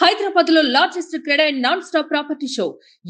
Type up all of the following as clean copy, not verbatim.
హైదరాబాద్ లో largest CREDAI non stop property show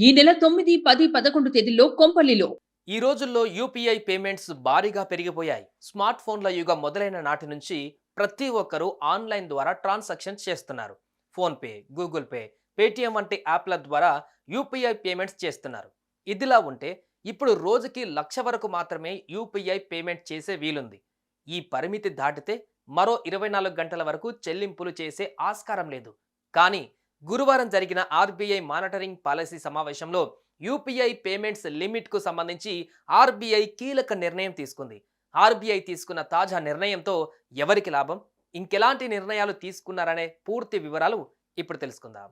ఈ నెల 9, 10, 11 తేదీల్లో కొంపల్లిలో. ఈ రోజుల్లో యూపీఐ పేమెంట్స్ భారీగా పెరిగిపోయాయి. స్మార్ట్ ఫోన్ల యుగం మొదలైన నాటి నుంచి ప్రతి ఒక్కరూ ఆన్లైన్ ద్వారా ట్రాన్సాక్షన్స్ చేస్తున్నారు. ఫోన్పే, గూగుల్ పే, పేటిఎం వంటి యాప్ల ద్వారా యూపీఐ పేమెంట్స్ చేస్తున్నారు. ఇదిలా ఉంటే ఇప్పుడు రోజుకి 1,00,000 వరకు మాత్రమే యూపీఐ పేమెంట్ చేసే వీలుంది. ఈ పరిమితి దాటితే మరో 24 గంటల వరకు చెల్లింపులు చేసే ఆస్కారం లేదు. కానీ గురువారం జరిగిన ఆర్బీఐ మానిటరింగ్ పాలసీ సమావేశంలో యూపీఐ పేమెంట్స్ లిమిట్కు సంబంధించి ఆర్బీఐ కీలక నిర్ణయం తీసుకుంది. ఆర్బీఐ తీసుకున్న తాజా నిర్ణయంతో ఎవరికి లాభం, ఇంకెలాంటి నిర్ణయాలు తీసుకున్నారనే పూర్తి వివరాలు ఇప్పుడు తెలుసుకుందాం.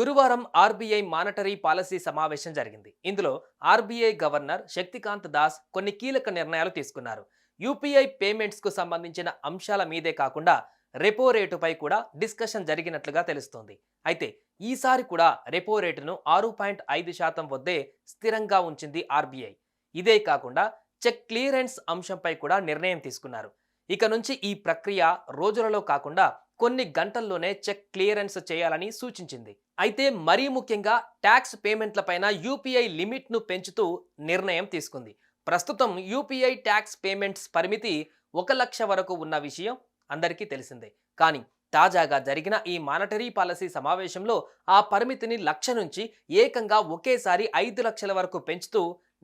గురువారం ఆర్బీఐ మానిటరీ పాలసీ సమావేశం జరిగింది. ఇందులో ఆర్బీఐ గవర్నర్ శక్తికాంత్ దాస్ కొన్ని కీలక నిర్ణయాలు తీసుకున్నారు. యూపీఐ పేమెంట్స్ కు సంబంధించిన అంశాల మీదే కాకుండా రెపో రేటుపై కూడా డిస్కషన్ జరిగినట్లుగా తెలుస్తోంది. అయితే ఈసారి కూడా రెపో రేటును 6.5% వద్దే స్థిరంగా ఉంచింది ఆర్బీఐ. ఇదే కాకుండా చెక్ క్లియరెన్స్ అంశంపై కూడా నిర్ణయం తీసుకున్నారు. ఇక నుంచి ఈ ప్రక్రియ రోజులలో కాకుండా కొన్ని గంటల్లోనే చెక్ క్లియరెన్స్ చేయాలని సూచించింది. అయితే మరీ ముఖ్యంగా ట్యాక్స్ పేమెంట్లపైన యూపీఐ లిమిట్ను పెంచుతూ నిర్ణయం తీసుకుంది. ప్రస్తుతం యూపీఐ ట్యాక్స్ పేమెంట్స్ పరిమితి 1,00,000 వరకు ఉన్న విషయం అందరికీ తెలిసిందే. కానీ తాజాగా జరిగిన ఈ మానిటరీ పాలసీ సమావేశంలో ఆ పరిమితిని 1,00,000 నుంచి ఏకంగా ఒకేసారి 5,00,000 వరకు పెంచుతూ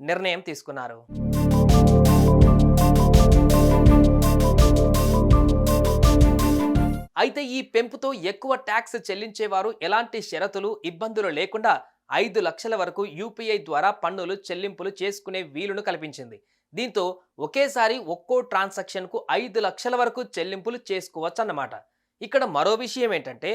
నిర్ణయం తీసుకున్నారు. అయితే ఈ పెంపుతో ఎక్కువ ట్యాక్స్ చెల్లించేవారు ఎలాంటి షరతులు, ఇబ్బందులు లేకుండా 5,00,000 వరకు యూపీఐ ద్వారా పన్నులు చెల్లింపులు చేసుకునే వీలును కల్పించింది. దీంతో ఒకేసారి ఒక్కో ట్రాన్సాక్షన్కు 5,00,000 వరకు చెల్లింపులు చేసుకోవచ్చు అన్నమాట. ఇక్కడ మరో విషయం ఏంటంటే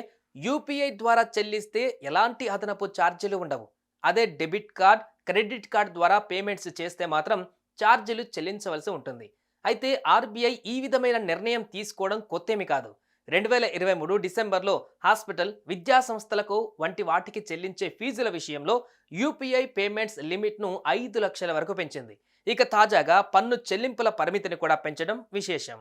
యూపీఐ ద్వారా చెల్లిస్తే ఎలాంటి అదనపు ఛార్జీలు ఉండవు. అదే డెబిట్ కార్డ్, క్రెడిట్ కార్డ్ ద్వారా పేమెంట్స్ చేస్తే మాత్రం ఛార్జీలు చెల్లించవలసి ఉంటుంది. అయితే ఆర్బీఐ ఈ విధమైన నిర్ణయం తీసుకోవడం కొత్తేమి కాదు. 2023 డిసెంబర్లో హాస్పిటల్, విద్యా సంస్థలకు వంటి వాటికి చెల్లించే ఫీజుల విషయంలో యూపీఐ పేమెంట్స్ లిమిట్ను 5,00,000 వరకు పెంచింది. ఇక తాజాగా పన్ను చెల్లింపుల పరిమితిని కూడా పెంచడం విశేషం.